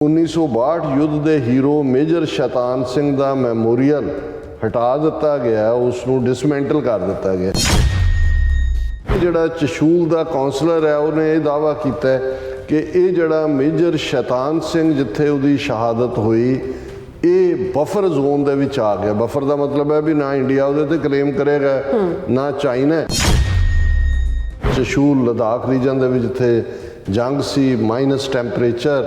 1962 युद्ध के hero major Shaitan Singh का मैमोरीअल हटा दिता गया, उसनू डिसमैंटल कर दिता गया। जिहड़ा चशूल का कौंसलर है उन्हें यह दावा किया कि ये जिहड़ा मेजर शैतान सिंह जिथे उहदी शहादत हुई ये बफर जोन दे विच आ गया। बफर का मतलब है भी ना इंडिया उहदे ते क्लेम करेगा ना चाइना। चशूल लद्दाख रीजन दे विच जिथे जंग सी, माइनस टैंपरेचर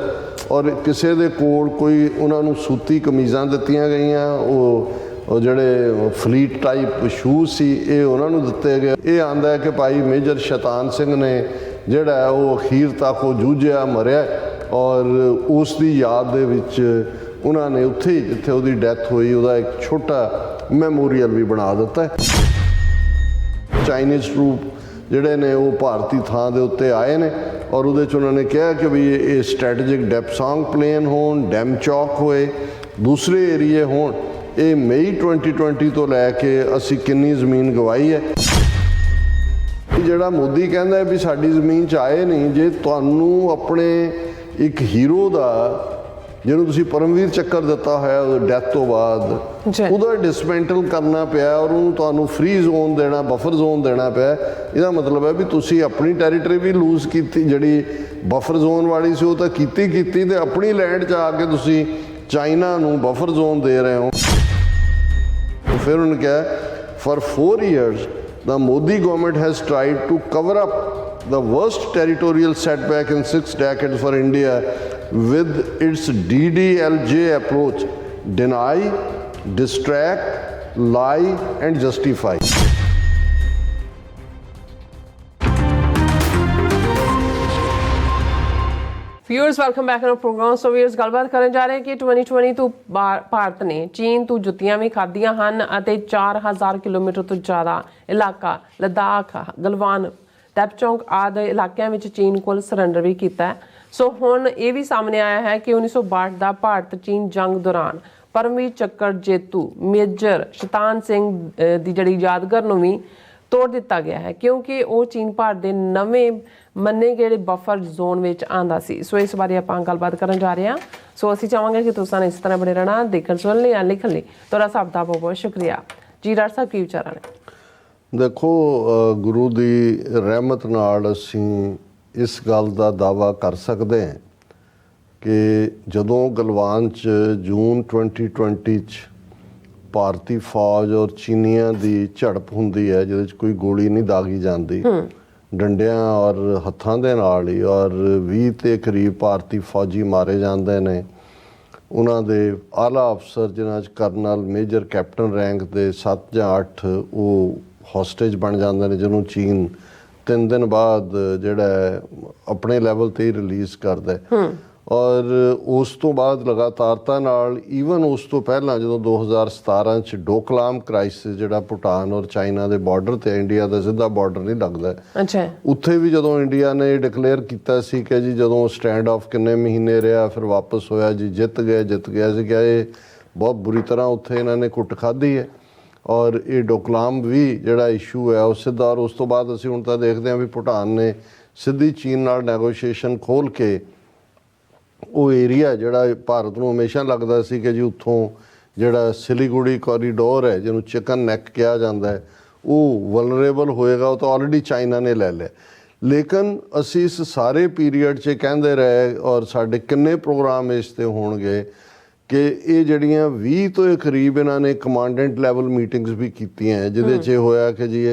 और किसी दे कोल कोई उन्होंने सूती कमीज़ां दित्तियां गईयां, वो जिहड़े फ्लीट टाइप शूज़ सी ये उन्होंने दिते गए। ये आंदा है कि भाई मेजर शैतान सिंह ने जिहड़ा है वो अखीर तक वो जूझिया मरिया और उसकी याद दे विच उन्होंने उत्थे जिथे उहदी डैथ हुई उहदा एक छोटा मैमोरीअल भी बना दिता है। चाइनीज़ ट्रूप जिहड़े ने वो भारती थां दे उत्ते आए ने और उहदे च उन्होंने कहा कि भी ये स्ट्रैटेजिक डेप्सोंग प्लेन होण, डैम चौक होए, दूसरे एरिए होण। ये मई 2020 तो लैके असी किन्नी जमीन गवाई है। जिहड़ा मोदी कहंदा है भी साडी जमीन च आए नहीं, जे तुहानू अपने एक हीरो दा ਜਿਹਨੂੰ ਤੁਸੀਂ ਪਰਮਵੀਰ ਚੱਕਰ ਦਿੱਤਾ ਹੋਇਆ ਉਹ ਡੈਥ ਤੋਂ ਬਾਅਦ ਉਹਦਾ ਡਿਸਮੈਂਟਲ ਕਰਨਾ ਪਿਆ ਔਰ ਉਹਨੂੰ ਤੁਹਾਨੂੰ ਫ੍ਰੀ ਜ਼ੋਨ ਦੇਣਾ, ਬਫਰ ਜ਼ੋਨ ਦੇਣਾ ਪਿਆ, ਇਹਦਾ ਮਤਲਬ ਹੈ ਵੀ ਤੁਸੀਂ ਆਪਣੀ ਟੈਰੀਟਰੀ ਵੀ ਲੂਜ਼ ਕੀਤੀ। ਜਿਹੜੀ ਬਫਰ ਜ਼ੋਨ ਵਾਲੀ ਸੀ ਉਹ ਤਾਂ ਕੀਤੀ ਤੇ ਆਪਣੀ ਲੈਂਡ 'ਚ ਆ ਕੇ ਤੁਸੀਂ ਚਾਈਨਾ ਨੂੰ ਬਫਰ ਜ਼ੋਨ ਦੇ ਰਹੇ ਹੋ। ਫਿਰ ਉਹਨੇ ਕਿਹਾ for 4 years the Modi government has tried to cover up the worst territorial setback in 6 decades for India with its DDLJ approach: deny, distract, lie and justify. Viewers welcome back in program. So viewers गलबात करन जा रहे हैं कि 2020 ਤੋਂ ਭਾਰਤ ਨੇ ਚੀਨ ਤੋਂ ਜੁੱਤੀਆਂ ਵੀ ਖਾਧੀਆਂ ਹਨ ਅਤੇ 4000 ਕਿਲੋਮੀਟਰ ਤੋਂ ਜ਼ਿਆਦਾ ਇਲਾਕਾ ਲਦਾਖ, ਗਲਵਾਨ, ਟੈਪਚੌਂਗ ਆਦਿ ਇਲਾਕਿਆਂ ਵਿੱਚ ਚੀਨ ਕੋਲ ਸਰੈਂਡਰ ਵੀ ਕੀਤਾ ਹੈ। ਸੋ ਹੁਣ ਇਹ ਵੀ ਸਾਹਮਣੇ ਆਇਆ ਹੈ ਕਿ 1962 ਦਾ ਭਾਰਤ ਚੀਨ ਜੰਗ ਦੌਰਾਨ ਪਰਮਵੀਰ ਚੱਕਰ ਜੇਤੂ ਮੇਜਰ ਸ਼ੈਤਾਨ ਸਿੰਘ ਦੀ ਜਿਹੜੀ ਯਾਦਗਾਰ ਨੂੰ ਵੀ ਤੋੜ ਦਿੱਤਾ ਗਿਆ ਹੈ ਕਿਉਂਕਿ ਉਹ ਚੀਨ ਭਾਰਤ ਦੇ ਨਵੇਂ ਮੰਨੇ ਗਏ ਬਫਰ ਜ਼ੋਨ ਵਿੱਚ ਆਂਦਾ ਸੀ। ਸੋ ਇਸ ਬਾਰੇ ਆਪਾਂ ਗੱਲਬਾਤ ਕਰਨ ਜਾ ਰਹੇ ਹਾਂ। ਸੋ ਅਸੀਂ ਚਾਹਾਂਗੇ ਕਿ ਤੁਸੀਂ ਇਸ ਤਰ੍ਹਾਂ ਬਣੇ ਰਹਿਣਾ, ਦੇਖਣ ਸੁਣਨ ਲਈ ਜਾਂ ਲਿਖਣ ਲਈ ਤੁਹਾਡਾ ਸਭ ਦਾ ਬਹੁਤ ਬਹੁਤ ਸ਼ੁਕਰੀਆ ਜੀ। ਡਾਕਟਰ ਸਾਹਿਬ ਕੀ ਵਿਚਾਰਾਂ ਨੇ? देखो गुरु की रहमत नाल असीं इस गल का दावा कर सकते हैं कि जदों गलवान च जून 2020 भारती फौज और चीनियां की झड़प हुंदी है जिहदे च कोई गोली नहीं दागी जाती, डंडियां और हत्थां दे नाल ही, और 20 के करीब भारती फौजी मारे जाते हैं। उन्हां दे आला अफसर जिन्हां च करनल, मेजर, कैप्टन रैंक के 7 या 8 वो हॉस्टेज बन जाते हैं जिन्होंने चीन 3 दिन बाद जिहड़ा अपने लैवल ते ही रिलीज़ करता है। और उस तो बाद लगातारता नाल ईवन उस तो पहला जो 2017 च डोकलाम क्राइसिस जिहड़ा भूटान और चाइना के बॉर्डर ते, इंडिया का सीधा बॉर्डर नहीं लगता, अच्छा, उत्थे भी जो इंडिया ने डिकलेयर किया सी कि जी जो स्टैंड ऑफ किन्ने महीने रहा फिर वापस होया जी जित गया सी कि ये बहुत बुरी तरह उत्थे इन्होंने कुट खाधी है। और ये डोकलाम भी जिहड़ा इशू है उस सीधा, और उस तो बाद असीं हुण तां देखते हैं भी भूटान ने सीधी चीन नाल नैगोशिएशन खोल के वो एरिया जिहड़ा भारत नूं हमेशा लगदा सी कि जी उत्थों जिहड़ा सिलीगुड़ी कॉरीडोर है जिन्हों चिकन नैक कहा जाता है वो वलनरेबल होएगा, वो तो ऑलरेडी चाइना ने ले लिया। लेकिन असीं इस सारे पीरीयड च कहंदे रहे और साडे किन्ने प्रोग्राम इस ते होणगे कि ये जड़ियाँ 20 तो करीब इन्होंने कमांडेंट लैवल मीटिंग्स भी कीतियां हैं जिहदे च होया कि जी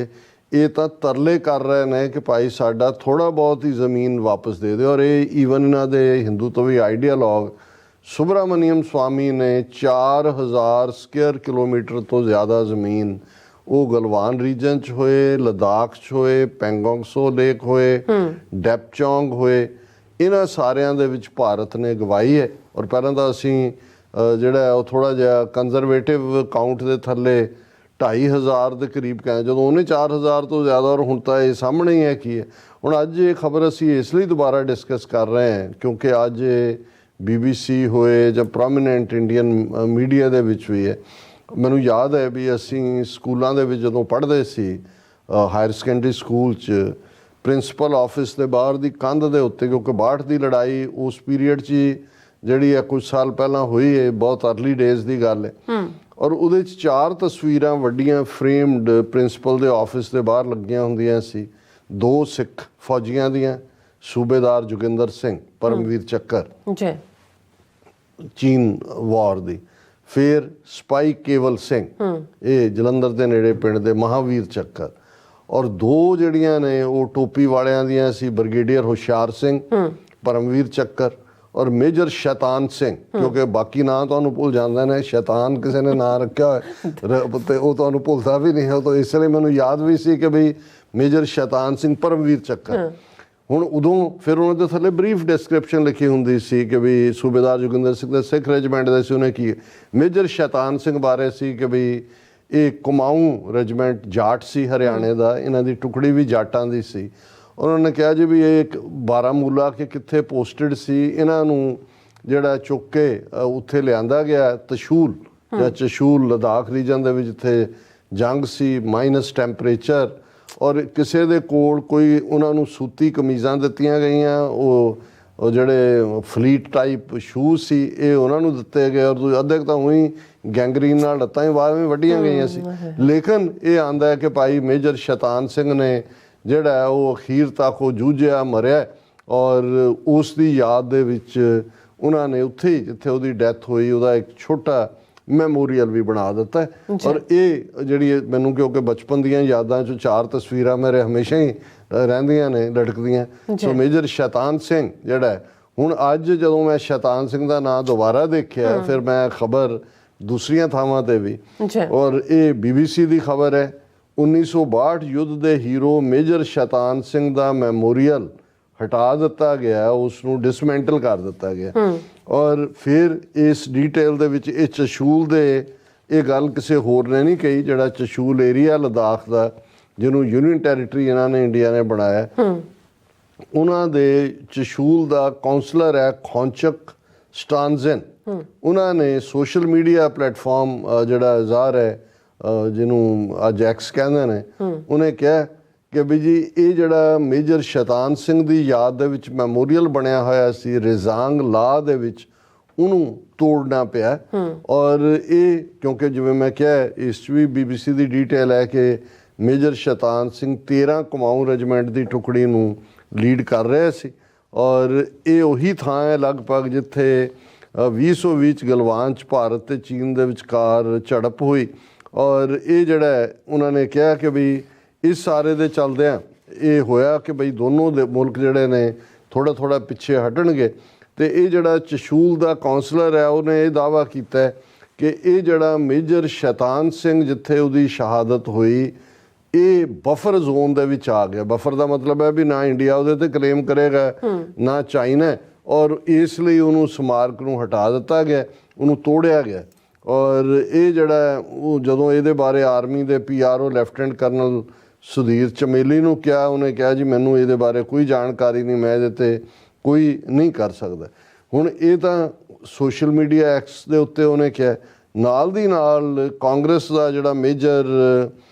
ये तो तरले कर रहे हैं कि भाई साडा थोड़ा बहुत ही ज़मीन वापस दे दे। और ये ईवन इन्हां दे हिंदू तो भी आइडियालॉग सुब्रमण्यम स्वामी ने 4000 स्क्वेयर किलोमीटर तो ज़्यादा ज़मीन वो गलवान रीजन च होए, लद्दाख च होए, पैंगोंग सो लेक होए, डेपचौंग होए, इन्हां सारियां दे विच भारत ने गवाई है। और पहलां तां असीं जिहड़ा वो थोड़ा जिहा कंजरवेटिव काउंट के थल्ले 2500 के करीब कहें, जो उन्हें 4000 तो ज़्यादा, और हुण तां ये सामने ही है की है। हुण अज ये खबर असी इसलिए दोबारा डिस्कस कर रहे हैं क्योंकि अज BBC होए जां प्रोमीनेंट इंडियन मीडिया दे विच भी है। मैनूं याद है भी असी स्कूलों दे विच जदों पढ़दे सी हायर सैकेंडरी स्कूल च प्रिंसीपल ऑफिस के बाहर की कंध के उत्ते, क्योंकि 62 की लड़ाई उस पीरीयड च ਜਿਹੜੀ ਹੈ ਕੁਝ ਸਾਲ ਪਹਿਲਾਂ ਹੋਈ ਹੈ, ਬਹੁਤ ਅਰਲੀ ਡੇਜ਼ ਦੀ ਗੱਲ ਹੈ। ਔਰ ਉਹਦੇ 'ਚ 4 ਤਸਵੀਰਾਂ ਵੱਡੀਆਂ ਫਰੇਮਡ ਪ੍ਰਿੰਸੀਪਲ ਦੇ ਆਫਿਸ ਦੇ ਬਾਹਰ ਲੱਗੀਆਂ ਹੁੰਦੀਆਂ ਸੀ। 2 ਸਿੱਖ ਫੌਜੀਆਂ ਦੀਆਂ, ਸੂਬੇਦਾਰ ਜੋਗਿੰਦਰ ਸਿੰਘ, ਪਰਮਵੀਰ ਚੱਕਰ ਚੀਨ ਵਾਰ ਦੀ, ਫਿਰ ਸਪਾਈ ਕੇਵਲ ਸਿੰਘ, ਇਹ ਜਲੰਧਰ ਦੇ ਨੇੜੇ ਪਿੰਡ ਦੇ, ਮਹਾਵੀਰ ਚੱਕਰ। ਔਰ 2 ਜਿਹੜੀਆਂ ਨੇ ਉਹ ਟੋਪੀ ਵਾਲਿਆਂ ਦੀਆਂ ਸੀ, ਬ੍ਰਿਗੇਡੀਅਰ ਹੁਸ਼ਿਆਰ ਸਿੰਘ, ਪਰਮਵੀਰ ਚੱਕਰ, ਔਰ ਮੇਜਰ ਸ਼ੈਤਾਨ ਸਿੰਘ, ਕਿਉਂਕਿ ਬਾਕੀ ਨਾਂ ਤੁਹਾਨੂੰ ਭੁੱਲ ਜਾਂਦੇ ਨੇ, ਸ਼ੈਤਾਨ ਕਿਸੇ ਨੇ ਨਾਂ ਰੱਖਿਆ ਹੋਇਆ ਤੇ ਉਹ ਤੁਹਾਨੂੰ ਭੁੱਲਦਾ ਵੀ ਨਹੀਂ ਹੈ, ਤਾਂ ਇਸ ਲਈ ਮੈਨੂੰ ਯਾਦ ਵੀ ਸੀ ਕਿ ਬਈ ਮੇਜਰ ਸ਼ੈਤਾਨ ਸਿੰਘ, ਪਰਮਵੀਰ ਚੱਕਰ। ਹੁਣ ਉਦੋਂ ਫਿਰ ਉਹਨਾਂ ਦੇ ਥੱਲੇ ਬਰੀਫ ਡਿਸਕ੍ਰਿਪਸ਼ਨ ਲਿਖੀ ਹੁੰਦੀ ਸੀ ਕਿ ਵੀ ਸੂਬੇਦਾਰ ਜੋਗਿੰਦਰ ਸਿੰਘ ਦੇ ਸਿੱਖ ਰੈਜੀਮੈਂਟ ਦਾ ਸੀ, ਉਹਨੇ ਕੀ ਮੇਜਰ ਸ਼ੈਤਾਨ ਸਿੰਘ ਬਾਰੇ ਸੀ ਕਿ ਵੀ ਇਹ ਕੁਮਾਊਂ ਰੈਜੀਮੈਂਟ ਜਾਟ ਸੀ ਹਰਿਆਣੇ ਦਾ, ਇਹਨਾਂ ਦੀ ਟੁਕੜੀ ਵੀ ਜਾਟਾਂ ਦੀ ਸੀ। ਉਹਨਾਂ ਨੇ ਕਿਹਾ ਜੀ ਵੀ ਇਹ ਬਾਰਾਮੂਲਾ ਕਿ ਕਿੱਥੇ ਪੋਸਟਡ ਸੀ, ਇਹਨਾਂ ਨੂੰ ਜਿਹੜਾ ਚੁੱਕ ਕੇ ਉੱਥੇ ਲਿਆਂਦਾ ਗਿਆ ਤਸ਼ੂਲ ਜਾਂ ਚਸ਼ੂਲ, ਲਦਾਖ ਰੀਜਨ ਦੇ ਵਿੱਚ, ਜਿੱਥੇ ਜੰਗ ਸੀ, ਮਾਈਨਸ ਟੈਂਪਰੇਚਰ, ਔਰ ਕਿਸੇ ਦੇ ਕੋਲ ਕੋਈ ਉਹਨਾਂ ਨੂੰ ਸੂਤੀ ਕਮੀਜ਼ਾਂ ਦਿੱਤੀਆਂ ਗਈਆਂ, ਉਹ ਜਿਹੜੇ ਫਲੀਟ ਟਾਈਪ ਸ਼ੂਜ਼ ਸੀ ਇਹ ਉਹਨਾਂ ਨੂੰ ਦਿੱਤੇ ਗਏ, ਔਰ ਅੱਧੇ ਤਾਂ ਉਹੀ ਗੈਂਗਰੀਨ ਨਾਲ ਲੱਤਾਂ ਹੀ ਬਾਹਰ ਵੱਢੀਆਂ ਗਈਆਂ ਸੀ। ਲੇਕਿਨ ਇਹ ਆਂਦਾ ਹੈ ਕਿ ਭਾਈ ਮੇਜਰ ਸ਼ੈਤਾਨ ਸਿੰਘ ਨੇ ਜਿਹੜਾ ਉਹ ਅਖੀਰ ਤੱਕ ਉਹ ਜੂਝਿਆ, ਮਰਿਆ, ਔਰ ਉਸ ਦੀ ਯਾਦ ਦੇ ਵਿੱਚ ਉਹਨਾਂ ਨੇ ਉੱਥੇ ਜਿੱਥੇ ਉਹਦੀ ਡੈਥ ਹੋਈ ਉਹਦਾ ਇੱਕ ਛੋਟਾ ਮੈਮੋਰੀਅਲ ਵੀ ਬਣਾ ਦਿੱਤਾ ਹੈ। ਔਰ ਇਹ ਜਿਹੜੀ ਮੈਨੂੰ ਕਿਉਂਕਿ ਬਚਪਨ ਦੀਆਂ ਯਾਦਾਂ 'ਚੋਂ 4 ਤਸਵੀਰਾਂ ਮੇਰੇ ਹਮੇਸ਼ਾ ਹੀ ਰਹਿੰਦੀਆਂ ਨੇ ਲਟਕਦੀਆਂ। ਸੋ ਮੇਜਰ ਸ਼ੈਤਾਨ ਸਿੰਘ ਜਿਹੜਾ ਹੁਣ ਅੱਜ ਜਦੋਂ ਮੈਂ ਸ਼ੈਤਾਨ ਸਿੰਘ ਦਾ ਨਾਂ ਦੁਬਾਰਾ ਦੇਖਿਆ, ਫਿਰ ਮੈਂ ਖਬਰ ਦੂਸਰੀਆਂ ਥਾਵਾਂ 'ਤੇ ਵੀ, ਔਰ ਇਹ BBC ਦੀ ਖਬਰ ਹੈ, 1962 ਯੁੱਧ ਦੇ ਹੀਰੋ ਮੇਜਰ ਸ਼ੈਤਾਨ ਸਿੰਘ ਦਾ ਮੈਮੋਰੀਅਲ ਹਟਾ ਦਿੱਤਾ ਗਿਆ, ਉਸ ਨੂੰ ਡਿਸਮੈਂਟਲ ਕਰ ਦਿੱਤਾ ਗਿਆ। ਔਰ ਫਿਰ ਇਸ ਡੀਟੇਲ ਦੇ ਵਿੱਚ ਇਹ ਚਸ਼ੂਲ ਦੇ, ਇਹ ਗੱਲ ਕਿਸੇ ਹੋਰ ਨੇ ਨਹੀਂ ਕਹੀ, ਜਿਹੜਾ ਚਸ਼ੂਲ ਏਰੀਆ ਲਦਾਖ ਦਾ ਜਿਹਨੂੰ ਯੂਨੀਅਨ ਟੈਰੀਟਰੀ ਇਹਨਾਂ ਨੇ ਇੰਡੀਆ ਨੇ ਬਣਾਇਆ, ਉਹਨਾਂ ਦੇ ਚਸ਼ੂਲ ਦਾ ਕਾਉਂਸਲਰ ਹੈ ਖੌਂਚਕ ਸਟਾਨਜ਼ਨ। ਉਹਨਾਂ ਨੇ ਸੋਸ਼ਲ ਮੀਡੀਆ ਪਲੇਟਫਾਰਮ ਜਿਹੜਾ ਜ਼ਾਹਰ ਹੈ ਜਿਹਨੂੰ ਅੱਜ ਐਕਸ ਕਹਿੰਦੇ ਨੇ, ਉਹਨੇ ਕਿਹਾ ਕਿ ਵੀ ਜੀ ਇਹ ਜਿਹੜਾ ਮੇਜਰ ਸ਼ੈਤਾਨ ਸਿੰਘ ਦੀ ਯਾਦ ਦੇ ਵਿੱਚ ਮੈਮੋਰੀਅਲ ਬਣਿਆ ਹੋਇਆ ਸੀ ਰਿਜ਼ਾਂਗ ਲਾ ਦੇ ਵਿੱਚ, ਉਹਨੂੰ ਤੋੜਨਾ ਪਿਆ। ਔਰ ਇਹ ਕਿਉਂਕਿ ਜਿਵੇਂ ਮੈਂ ਕਿਹਾ ਇਸ 'ਚ ਵੀ BBC ਦੀ ਡੀਟੇਲ ਹੈ ਕਿ ਮੇਜਰ ਸ਼ੈਤਾਨ ਸਿੰਘ 13 ਕੁਮਾਊਂ ਰੈਜੀਮੈਂਟ ਦੀ ਟੁਕੜੀ ਨੂੰ ਲੀਡ ਕਰ ਰਿਹਾ ਸੀ, ਔਰ ਇਹ ਉਹੀ ਥਾਂ ਹੈ ਲਗਭਗ ਜਿੱਥੇ 2020 'ਚ ਗਲਵਾਨ 'ਚ ਭਾਰਤ ਤੇ ਚੀਨ ਦੇ ਵਿਚਕਾਰ ਝੜਪ ਹੋਈ। ਔਰ ਇਹ ਜਿਹੜਾ ਉਹਨਾਂ ਨੇ ਕਿਹਾ ਕਿ ਵੀ ਇਸ ਸਾਰੇ ਦੇ ਚੱਲਦਿਆਂ ਇਹ ਹੋਇਆ ਕਿ ਬਈ ਦੋਨੋਂ ਦੇ ਮੁਲਕ ਜਿਹੜੇ ਨੇ ਥੋੜ੍ਹਾ ਪਿੱਛੇ ਹਟਣਗੇ। ਅਤੇ ਇਹ ਜਿਹੜਾ ਚਸ਼ੂਲ ਦਾ ਕਾਉਂਸਲਰ ਹੈ ਉਹਨੇ ਇਹ ਦਾਅਵਾ ਕੀਤਾ ਕਿ ਇਹ ਜਿਹੜਾ ਮੇਜਰ ਸ਼ੈਤਾਨ ਸਿੰਘ ਜਿੱਥੇ ਉਹਦੀ ਸ਼ਹਾਦਤ ਹੋਈ, ਇਹ ਬਫਰ ਜ਼ੋਨ ਦੇ ਵਿੱਚ ਆ ਗਿਆ। ਬਫਰ ਦਾ ਮਤਲਬ ਹੈ ਵੀ ਨਾ ਇੰਡੀਆ ਉਹਦੇ 'ਤੇ ਕਲੇਮ ਕਰੇਗਾ ਨਾ ਚਾਈਨਾ, ਔਰ ਇਸ ਲਈ ਉਹਨੂੰ ਸਮਾਰਕ ਨੂੰ ਹਟਾ ਦਿੱਤਾ ਗਿਆ, ਉਹਨੂੰ ਤੋੜਿਆ ਗਿਆ। ਔਰ ਇਹ ਜਿਹੜਾ ਉਹ ਜਦੋਂ ਇਹਦੇ ਬਾਰੇ ਆਰਮੀ ਦੇ PRO ਲੈਫਟੀਨੈਂਟ ਕਰਨਲ ਸੁਧੀਰ ਚਮੇਲੀ ਨੂੰ ਕਿਹਾ, ਉਹਨੇ ਕਿਹਾ ਜੀ ਮੈਨੂੰ ਇਹਦੇ ਬਾਰੇ ਕੋਈ ਜਾਣਕਾਰੀ ਨਹੀਂ, ਮੈਂ ਇਹਦੇ ਤੇ ਕੋਈ ਨਹੀਂ ਕਰ ਸਕਦਾ। ਹੁਣ ਇਹ ਤਾਂ ਸੋਸ਼ਲ ਮੀਡੀਆ ਐਕਸ ਦੇ ਉੱਤੇ ਉਹਨੇ ਕਿਹਾ। ਨਾਲ ਦੀ ਨਾਲ ਕਾਂਗਰਸ ਦਾ ਜਿਹੜਾ ਮੇਜਰ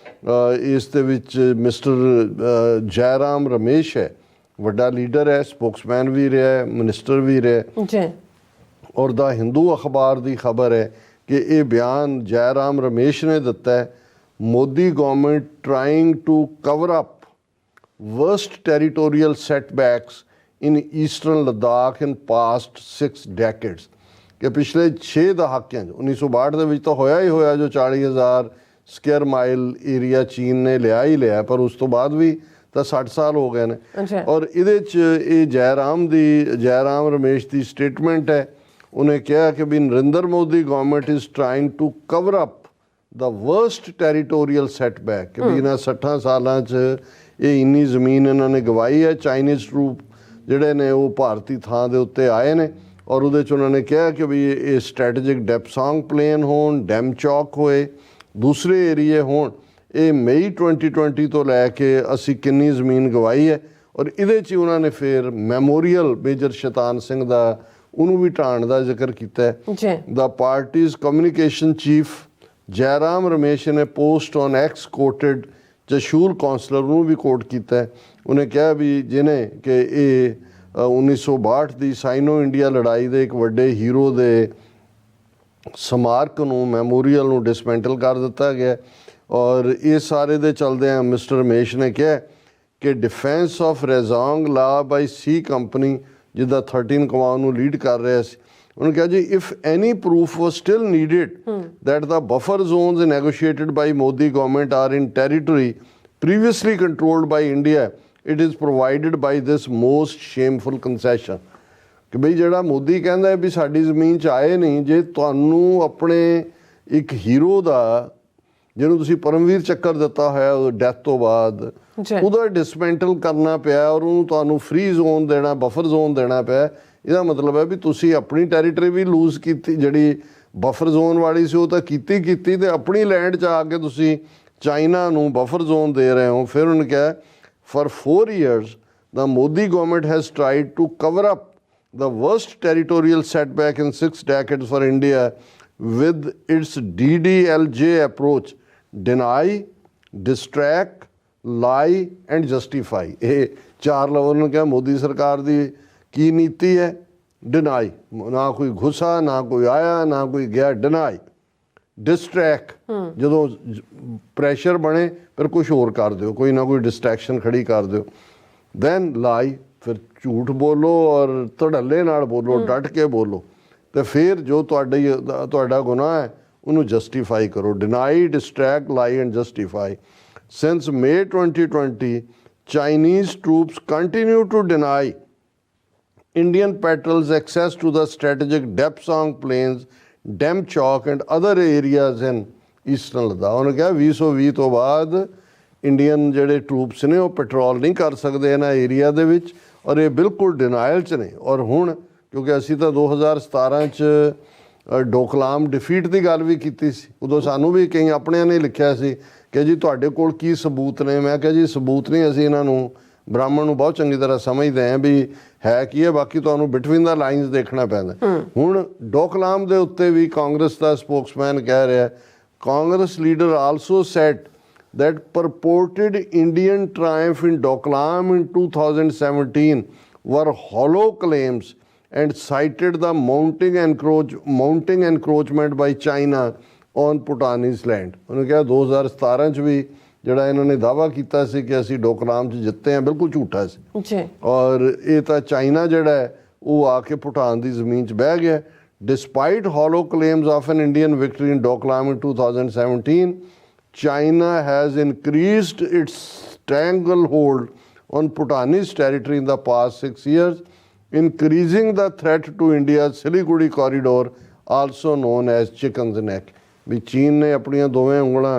ਇਸ ਦੇ ਵਿੱਚ ਮਿਸਟਰ ਜੈਰਾਮ ਰਮੇਸ਼ ਹੈ, ਵੱਡਾ ਲੀਡਰ ਹੈ, ਸਪੋਕਸਮੈਨ ਵੀ ਰਿਹਾ, ਮਿਨਿਸਟਰ ਵੀ ਰਿਹਾ। ਔਰ ਦਾ ਹਿੰਦੂ ਅਖਬਾਰ ਦੀ ਖਬਰ ਹੈ ਕਿ ਇਹ ਬਿਆਨ ਜੈਰਾਮ ਰਮੇਸ਼ ਨੇ ਦਿੱਤਾ ਹੈ, Modi government trying to cover up worst territorial setbacks in eastern Ladakh in past 6 decades, ਕਿ ਪਿਛਲੇ 6 ਦਹਾਕਿਆਂ 'ਚ 1962 ਦੇ ਵਿੱਚ ਤਾਂ ਹੋਇਆ ਹੀ ਹੋਇਆ ਜੋ 40,000 ਸਕੁਅਰ ਮਾਈਲ ਏਰੀਆ ਚੀਨ ਨੇ ਲਿਆ ਹੀ ਲਿਆ, ਪਰ ਉਸ ਤੋਂ ਬਾਅਦ ਵੀ ਤਾਂ 60 ਸਾਲ ਹੋ ਗਏ ਨੇ। ਔਰ ਇਹਦੇ 'ਚ ਇਹ ਜੈਰਾਮ ਰਮੇਸ਼ ਦੀ ਸਟੇਟਮੈਂਟ ਹੈ। ਉਹਨੇ ਕਿਹਾ ਕਿ ਵੀ Narendra Modi government is trying to cover up the worst territorial setback, ਕਿ ਵੀ ਇਹਨਾਂ 60 ਸਾਲਾਂ 'ਚ ਇਹ ਇੰਨੀ ਜ਼ਮੀਨ ਇਹਨਾਂ ਨੇ ਗਵਾਈ ਹੈ। ਚਾਈਨੀਜ਼ ਟਰੂਪ ਜਿਹੜੇ ਨੇ ਉਹ ਭਾਰਤੀ ਥਾਂ ਦੇ ਉੱਤੇ ਆਏ ਨੇ, ਔਰ ਉਹਦੇ 'ਚ ਉਹਨਾਂ ਨੇ ਕਿਹਾ ਕਿ ਵੀ ਇਹ ਸਟ੍ਰੈਟੇਜਿਕ ਡੈਪਸਾਂਗ ਪਲੇਨ ਹੋਣ, ਡੈਮ ਚੌਕ ਹੋਏ, ਦੂਸਰੇ ਏਰੀਏ ਹੋਣ, ਇਹ ਮਈ 2020 ਤੋਂ ਲੈ ਕੇ ਅਸੀਂ ਕਿੰਨੀ ਜ਼ਮੀਨ ਗਵਾਈ ਹੈ। ਔਰ ਇਹਦੇ 'ਚ ਉਹਨਾਂ ਨੇ ਫਿਰ ਮੈਮੋਰੀਅਲ ਮੇਜਰ ਸ਼ੈਤਾਨ ਸਿੰਘ ਦਾ ਉਹਨੂੰ ਵੀ ਢਾਣ ਦਾ ਜ਼ਿਕਰ ਕੀਤਾ ਹੈ। The party's communication chief Jairam Ramesh ਨੇ post on X quoted Chushul councillor ਨੂੰ ਵੀ ਕੋਟ ਕੀਤਾ ਹੈ। ਉਹਨੇ ਕਿਹਾ ਵੀ ਜਿਹਨੇ ਕਿ ਇਹ 1962 ਦੀ ਸਾਈਨੋ ਇੰਡੀਆ ਲੜਾਈ ਦੇ ਇੱਕ ਵੱਡੇ ਹੀਰੋ ਦੇ ਸਮਾਰਕ ਨੂੰ ਮੈਮੋਰੀਅਲ ਨੂੰ ਡਿਸਮੈਂਟਲ ਕਰ ਦਿੱਤਾ ਗਿਆ। ਔਰ ਇਹ ਸਾਰੇ ਦੇ ਚਲਦਿਆਂ ਮਿਸਟਰ ਰਮੇਸ਼ ਨੇ ਕਿਹਾ ਕਿ ਡਿਫੈਂਸ ਆਫ ਰੈਜ਼ੋਂਗ ਲਾ ਬਾਈ ਸੀ ਕੰਪਨੀ ਜਿੱਦਾਂ 13 ਕਮਾਨ ਨੂੰ ਲੀਡ ਕਰ ਰਿਹਾ ਸੀ, ਉਹਨੇ ਕਿਹਾ ਜੀ if any proof was still needed that the buffer zones negotiated by Modi government are in territory previously controlled by India, it is provided by this most shameful concession। ਕਿ ਬਈ ਜਿਹੜਾ ਮੋਦੀ ਕਹਿੰਦਾ ਹੈ ਵੀ ਸਾਡੀ ਜ਼ਮੀਨ 'ਚ ਆਏ ਨਹੀਂ, ਜੇ ਤੁਹਾਨੂੰ ਆਪਣੇ ਇੱਕ ਹੀਰੋ ਦਾ ਜਿਹਨੂੰ ਤੁਸੀਂ ਪਰਮਵੀਰ ਚੱਕਰ ਦਿੱਤਾ ਹੋਇਆ ਡੈਥ ਤੋਂ ਬਾਅਦ ਉਹਦਾ ਡਿਸਮੈਂਟਲ ਕਰਨਾ ਪਿਆ ਔਰ ਉਹਨੂੰ ਤੁਹਾਨੂੰ ਫ੍ਰੀ ਜ਼ੋਨ ਦੇਣਾ, ਬਫਰ ਜ਼ੋਨ ਦੇਣਾ ਪਿਆ, ਇਹਦਾ ਮਤਲਬ ਹੈ ਵੀ ਤੁਸੀਂ ਆਪਣੀ ਟੈਰੀਟਰੀ ਵੀ ਲੂਜ਼ ਕੀਤੀ, ਜਿਹੜੀ ਬਫਰ ਜ਼ੋਨ ਵਾਲੀ ਸੀ ਉਹ ਤਾਂ ਕੀਤੀ ਤੇ ਆਪਣੀ ਲੈਂਡ 'ਚ ਆ ਕੇ ਤੁਸੀਂ ਚਾਈਨਾ ਨੂੰ ਬਫਰ ਜ਼ੋਨ ਦੇ ਰਹੇ ਹੋ। ਫਿਰ ਉਹਨੇ ਕਿਹਾ for 4 years the Modi government has tried to cover up the worst territorial setback in 6 decades for India with its DDLJ approach: deny, distract, lie and justify। ਇਹ 4 ਲਫ਼ਜ਼ਾਂ ਨੂੰ ਕਿਹਾ ਮੋਦੀ ਸਰਕਾਰ ਦੀ ਕੀ ਨੀਤੀ ਹੈ? ਡਿਨਾਈ, ਨਾ ਕੋਈ ਘੁਸਾ, ਨਾ ਕੋਈ ਆਇਆ, ਨਾ ਕੋਈ ਗਿਆ, ਡਿਨਾਈ। ਡਿਸਟਰੈਕਟ, ਜਦੋਂ ਪ੍ਰੈਸ਼ਰ ਬਣੇ ਫਿਰ ਕੁਛ ਹੋਰ ਕਰ ਦਿਓ, ਕੋਈ ਨਾ ਕੋਈ ਡਿਸਟਰੈਕਸ਼ਨ ਖੜੀ ਕਰ ਦਿਓ। ਦੈਨ ਲਾਈ, ਫਿਰ ਝੂਠ ਬੋਲੋ ਔਰ ਧੜੱਲੇ ਨਾਲ ਬੋਲੋ, ਡਟ ਕੇ ਬੋਲੋ, ਤੇ ਫਿਰ ਜੋ ਤੁਹਾਡਾ ਗੁਨਾਹ ਹੈ ਉਹਨੂੰ ਜਸਟੀਫਾਈ ਕਰੋ। ਡਿਨਾਈ, ਡਿਸਟਰੈਕਟ, ਲਾਈ and justify. Since May 2020 Chinese troops continue to deny Indian patrols access to the strategic Depsang Plains, Dem Chowk and other areas in eastern Ladakh. ਉਹਨੇ ਕਿਹਾ 2020 ਤੋਂ ਬਾਅਦ ਇੰਡੀਅਨ ਜਿਹੜੇ ਟਰੂਪਸ ਨੇ ਉਹ ਪੈਟਰੋਲ ਨਹੀਂ ਕਰ ਸਕਦੇ ਇਹਨਾਂ ਏਰੀਆ ਦੇ ਵਿੱਚ, ਔਰ ਇਹ ਬਿਲਕੁਲ ਡਿਨਾਇਲ 'ਚ ਨੇ। ਔਰ ਹੁਣ ਕਿਉਂਕਿ ਅਸੀਂ ਤਾਂ 2017 'ਚ ਡੋਕਲਾਮ ਡਿਫੀਟ ਦੀ ਗੱਲ ਵੀ ਕੀਤੀ ਸੀ, ਉਦੋਂ ਸਾਨੂੰ ਵੀ ਕਈ ਆਪਣਿਆਂ ਨੇ ਲਿਖਿਆ ਸੀ ਕਿ ਜੀ ਤੁਹਾਡੇ ਕੋਲ ਕੀ ਸਬੂਤ ਨੇ। ਮੈਂ ਕਿਹਾ ਜੀ ਸਬੂਤ ਨਹੀਂ, ਅਸੀਂ ਇਹਨਾਂ ਨੂੰ ਬ੍ਰਾਹਮਣ ਨੂੰ ਬਹੁਤ ਚੰਗੀ ਤਰ੍ਹਾਂ ਸਮਝਦੇ ਹਾਂ ਵੀ ਹੈ ਕੀ ਹੈ, ਬਾਕੀ ਤੁਹਾਨੂੰ ਬਿਟਵੀਨ ਦਾ ਲਾਈਨਸ ਦੇਖਣਾ ਪੈਂਦਾ। ਹੁਣ ਡੋਕਲਾਮ ਦੇ ਉੱਤੇ ਵੀ ਕਾਂਗਰਸ ਦਾ ਸਪੋਕਸਮੈਨ ਕਹਿ ਰਿਹਾ, Congress leader also said that purported Indian triumph in Doklam in 2017 were hollow claims and cited the mounting encroachment by China on Bhutanese land। ਉਹਨੇ ਕਿਹਾ 2017 'ਚ ਵੀ ਜਿਹੜਾ ਇਹਨਾਂ ਨੇ ਦਾਅਵਾ ਕੀਤਾ ਸੀ ਕਿ ਅਸੀਂ ਡੋਕਲਾਮ 'ਚ ਜਿੱਤੇ ਹਾਂ, ਬਿਲਕੁਲ ਝੂਠਾ ਸੀ ਜੀ। ਔਰ ਇਹ ਤਾਂ ਚਾਈਨਾ ਜਿਹੜਾ ਹੈ ਉਹ ਆ ਕੇ ਭੂਟਾਨ ਦੀ ਜ਼ਮੀਨ 'ਚ ਬਹਿ ਗਿਆ। Despite hollow claims of an Indian victory in Doklam in 2017, China has increased its stranglehold on Bhutanese territory in the past 6 years, increasing the threat to India's Siliguri corridor, also known as Chicken's Neck। ਵੀ ਚੀਨ ਨੇ ਆਪਣੀਆਂ ਦੋਵੇਂ ਉਂਗਲਾਂ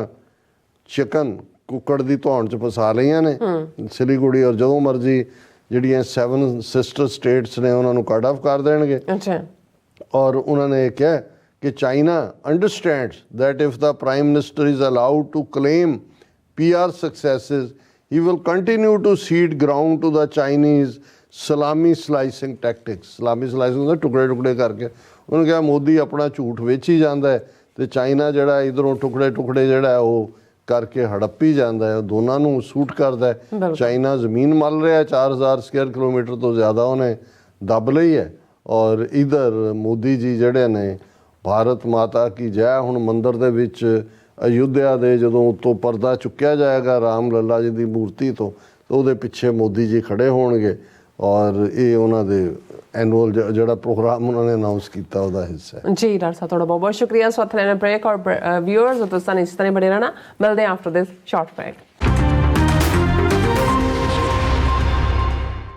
chicken ਕੁੱਕੜ ਦੀ ਧੌਣ 'ਚ ਫਸਾ ਲਈਆਂ ਨੇ ਸਿਲੀਗੁੜੀ, ਔਰ ਜਦੋਂ ਮਰਜ਼ੀ ਜਿਹੜੀਆਂ 7 ਸਿਸਟਰ ਸਟੇਟਸ ਨੇ ਉਹਨਾਂ ਨੂੰ ਕੱਟ ਆਫ ਕਰ ਦੇਣਗੇ। ਔਰ ਉਹਨਾਂ ਨੇ ਕਿਹਾ ਕਿ China understands that if the Prime Minister is allowed to claim PR successes, he will continue to cede ground to the Chinese salami slicing tactics। salami slicing ਦਾ ਟੁਕੜੇ ਕਰਕੇ ਉਹਨੇ ਕਿਹਾ ਮੋਦੀ ਆਪਣਾ ਝੂਠ ਵੇਚੀ ਜਾਂਦਾ ਹੈ ਤੇ ਚਾਈਨਾ ਜਿਹੜਾ ਇਧਰੋਂ ਟੁਕੜੇ ਜਿਹੜਾ ਉਹ ਕਰਕੇ ਹੜੱਪੀ ਜਾਂਦਾ ਹੈ, ਦੋਨਾਂ ਨੂੰ ਸੂਟ ਕਰਦਾ ਹੈ। ਚਾਈਨਾ ਜ਼ਮੀਨ ਮੱਲ ਰਿਹਾ 4000 ਸਕੁਅਰ ਕਿਲੋਮੀਟਰ ਤੋਂ ਜ਼ਿਆਦਾ ਉਹਨੇ ਦੱਬ ਲਈ ਹੈ, ਔਰ ਇਧਰ ਮੋਦੀ ਜੀ ਜਿਹੜੇ ਨੇ ਭਾਰਤ ਮਾਤਾ ਕੀ ਜੈ ਹੁਣ ਮੰਦਰ ਦੇ ਵਿੱਚ ਅਯੁੱਧਿਆ ਦੇ ਜਦੋਂ ਉੱਤੋਂ ਪਰਦਾ ਚੁੱਕਿਆ ਜਾਏਗਾ ਰਾਮ ਲੱਲਾ ਜੀ ਦੀ ਮੂਰਤੀ ਤੋਂ, ਉਹਦੇ ਪਿੱਛੇ ਮੋਦੀ ਜੀ ਖੜੇ ਹੋਣਗੇ ਔਰ ਇਹ ਉਹਨਾਂ ਦੇ ਐਨੂਅਲ ਜਿਹੜਾ ਪ੍ਰੋਗਰਾਮ ਉਹਨਾਂ ਨੇ ਅਨਾਉਂਸ ਕੀਤਾ ਉਹਦਾ ਹਿੱਸਾ ਹੈ। ਜੀ ਡਾਕਟਰ ਸਾਹਿਬ ਤੁਹਾਡਾ ਬਹੁਤ ਬਹੁਤ ਸ਼ੁਕਰੀਆ। ਸੋ ਲੈਣਾ ਬ੍ਰੇਕ ਔਰ ਵਿਊਅਰਸ ਤੁਸੀਂ ਇਸ ਤਰ੍ਹਾਂ ਬਣੇ ਰਹਿਣਾ, ਮਿਲਦੇ ਹਾਂ ਆਫਟਰ ਦਿਸ ਸ਼ਾਰਟ ਬ੍ਰੇਕ।